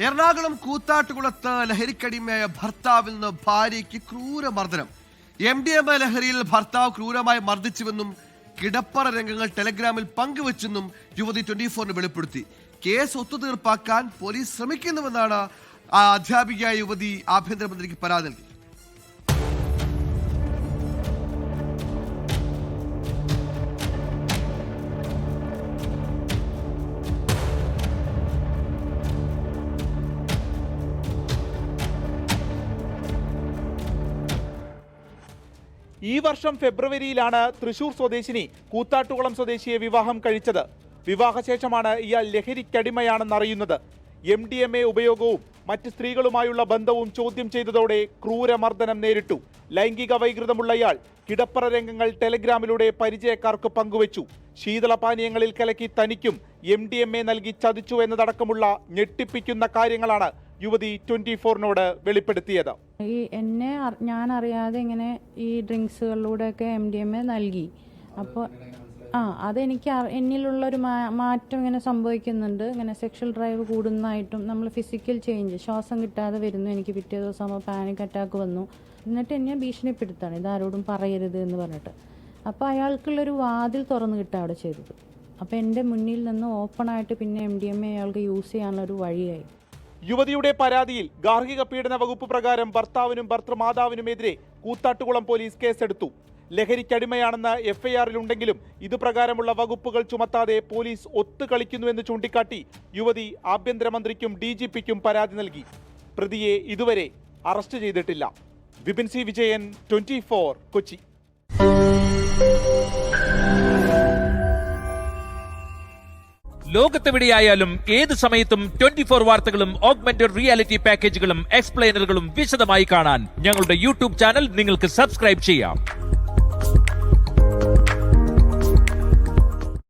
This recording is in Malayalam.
എറണാകുളം കൂത്താട്ടുകുളത്ത് ലഹരിക്കടിമയായ ഭർത്താവിൽ നിന്ന് ഭാര്യയ്ക്ക് ക്രൂരമർദ്ദനം. MDMA ലഹരിയിൽ ഭർത്താവ് ക്രൂരമായി മർദ്ദിച്ചുവെന്നും കിടപ്പറ രംഗങ്ങൾ ടെലഗ്രാമിൽ പങ്കുവച്ചെന്നും യുവതി 24-ന് വെളിപ്പെടുത്തി. കേസ് ഒത്തുതീർപ്പാക്കാൻ പോലീസ് ശ്രമിക്കുന്നുവെന്നാണ് അധ്യാപികയായ യുവതി ആഭ്യന്തരമന്ത്രിക്ക് പരാതി നൽകി. ഈ വർഷം ഫെബ്രുവരിയിലാണ് തൃശൂർ സ്വദേശിനി കൂത്താട്ടുകുളം സ്വദേശിയെ വിവാഹം കഴിച്ചത്. വിവാഹശേഷമാണ് ഇയാൾ ലഹരിക്കടിമയാണെന്നറിയുന്നത്. MDMA ഉപയോഗവും മറ്റ് സ്ത്രീകളുമായുള്ള ബന്ധവും ചോദ്യം ചെയ്തതോടെ ക്രൂരമർദ്ദനം നേരിട്ടു. ലൈംഗിക വൈകൃതമുള്ള ഇയാൾ കിടപ്പറ രംഗങ്ങൾ ടെലഗ്രാമിലൂടെ പരിചയക്കാർക്ക് പങ്കുവച്ചു. ശീതളപാനീയങ്ങളിൽ കലക്കി തനിക്കും MDMA നൽകി ചതിച്ചു എന്നതടക്കമുള്ള ഞെട്ടിപ്പിക്കുന്ന കാര്യങ്ങളാണ് യുവതി 24-നോട് വെളിപ്പെടുത്തിയത്. ഞാൻ അറിയാതെ ഇങ്ങനെ ഈ ഡ്രിങ്ക്സുകളിലൂടെയൊക്കെ MDMA നൽകി. അപ്പോൾ അതെനിക്ക് എന്നിലുള്ളൊരു മാറ്റം ഇങ്ങനെ സംഭവിക്കുന്നുണ്ട്. ഇങ്ങനെ സെക്ഷൽ ഡ്രൈവ് കൂടുന്നതായിട്ടും നമ്മൾ ഫിസിക്കൽ ചേഞ്ച്, ശ്വാസം കിട്ടാതെ വരുന്നു. എനിക്ക് പിറ്റേ ദിവസം പാനിക് അറ്റാക്ക് വന്നു. എന്നിട്ട് എന്നെ ഭീഷണിപ്പെടുത്താണ്, ഇതാരോടും പറയരുത് എന്ന് പറഞ്ഞിട്ട്. അപ്പോൾ അയാൾക്കുള്ളൊരു വാതിൽ തുറന്നു കിട്ടുക അവിടെ ചെയ്തത്. അപ്പോൾ എൻ്റെ മുന്നിൽ നിന്ന് ഓപ്പണായിട്ട് പിന്നെ MDMA അയാൾക്ക് യൂസ് ചെയ്യാനുള്ളൊരു വഴിയായി. യുവതിയുടെ പരാതിയിൽ ഗാർഹിക പീഡന വകുപ്പ് പ്രകാരം ഭർത്താവിനും ഭർത്തൃമാതാവിനുമെതിരെ കൂത്താട്ടുകുളം പോലീസ് കേസെടുത്തു. ലഹരിക്കടിമയാണെന്ന് FIR-ലുണ്ടെങ്കിലും ഇതുപ്രകാരമുള്ള വകുപ്പുകൾ ചുമത്താതെ പോലീസ് ഒത്തുകളിക്കുന്നുവെന്ന് ചൂണ്ടിക്കാട്ടി യുവതി ആഭ്യന്തരമന്ത്രിക്കും DGP-ക്കും പരാതി നൽകി. പ്രതിയെ ഇതുവരെ അറസ്റ്റ് ചെയ്തിട്ടില്ല. വിപിൻ C. വിജയൻ, 24, കൊച്ചി. ലോകത്തെവിടെയായാലും ഏത് സമയത്തും 24 വാർത്തകളും ഓഗ്മെന്റഡ് റിയാലിറ്റി പാക്കേജുകളും എക്സ്പ്ലെയിനറുകളും വിശദമായി കാണാൻ ഞങ്ങളുടെ YouTube ചാനൽ നിങ്ങൾക്ക് സബ്സ്ക്രൈബ് ചെയ്യാം.